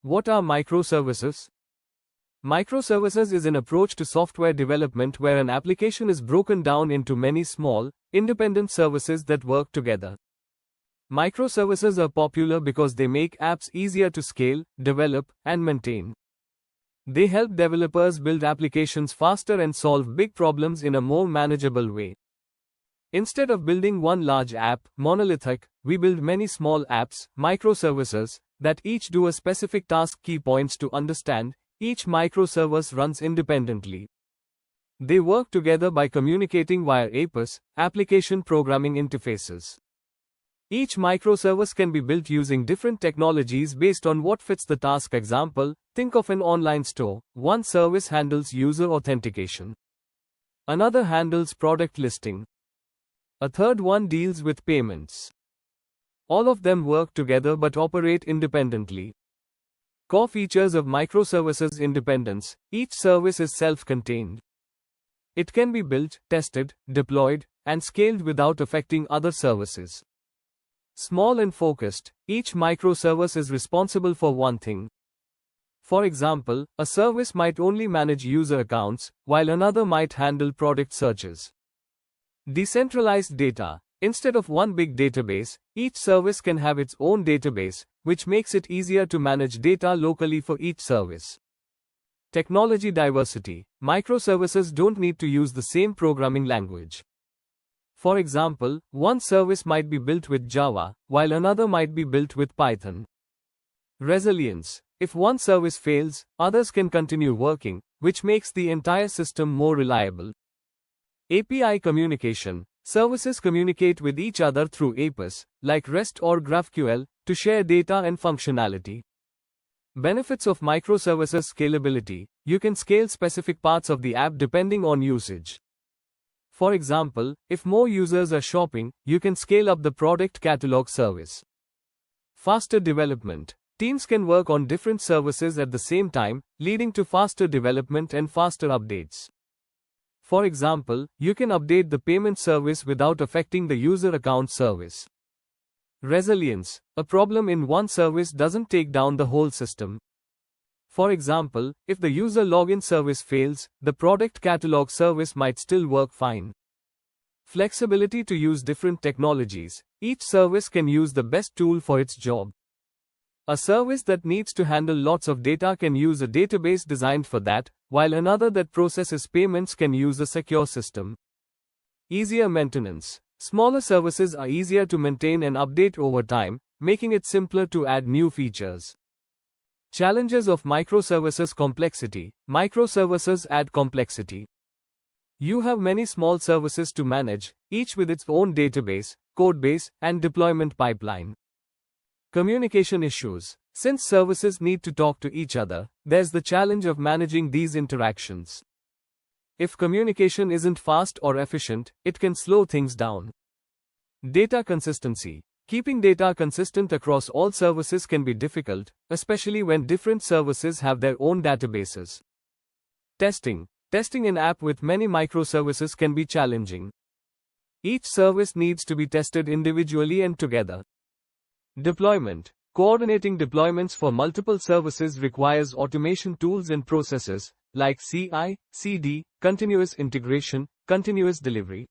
What are microservices? Microservices is an approach to software development where an application is broken down into many small, independent services that work together. Microservices are popular because they make apps easier to scale, develop, and maintain. They help developers build applications faster and solve big problems in a more manageable way. Instead of building one large app, Monolithic, we build many small apps, microservices, that each do a specific task. Key points to understand: each microservice runs independently. They work together by communicating via APIs, application programming interfaces. Each microservice can be built using different technologies based on what fits the task. Example, think of an online store. One service handles user authentication. Another handles product listing. A third one deals with payments. All of them work together but operate independently. Core features of microservices: independence. Each service is self-contained. It can be built, tested, deployed, and scaled without affecting other services. Small and focused. Each microservice is responsible for one thing. For example, a service might only manage user accounts, while another might handle product searches. Decentralized data. Instead of one big database, each service can have its own database, which makes it easier to manage data locally for each service. Technology diversity. Microservices don't need to use the same programming language. For example, one service might be built with Java, while another might be built with Python. Resilience. If one service fails, others can continue working, which makes the entire system more reliable. API communication. Services communicate with each other through APIs, like REST or GraphQL, to share data and functionality. Benefits of microservices: scalability. You can scale specific parts of the app depending on usage. For example, if more users are shopping, you can scale up the product catalog service. Faster development. Teams can work on different services at the same time, leading to faster development and faster updates. For example, you can update the payment service without affecting the user account service. Resilience. A problem in one service doesn't take down the whole system. For example, if the user login service fails, the product catalog service might still work fine. Flexibility to use different technologies. Each service can use the best tool for its job. A service that needs to handle lots of data can use a database designed for that, while another that processes payments can use a secure system. Easier maintenance. Smaller services are easier to maintain and update over time, making it simpler to add new features. Challenges of microservices: complexity. Microservices add complexity. You have many small services to manage, each with its own database, codebase, and deployment pipeline. Communication issues. Since services need to talk to each other, there's the challenge of managing these interactions. If communication isn't fast or efficient, it can slow things down. Data consistency. Keeping data consistent across all services can be difficult, especially when different services have their own databases. Testing. Testing an app with many microservices can be challenging. Each service needs to be tested individually and together. Deployment. Coordinating deployments for multiple services requires automation tools and processes, like CI/CD, continuous integration, continuous delivery.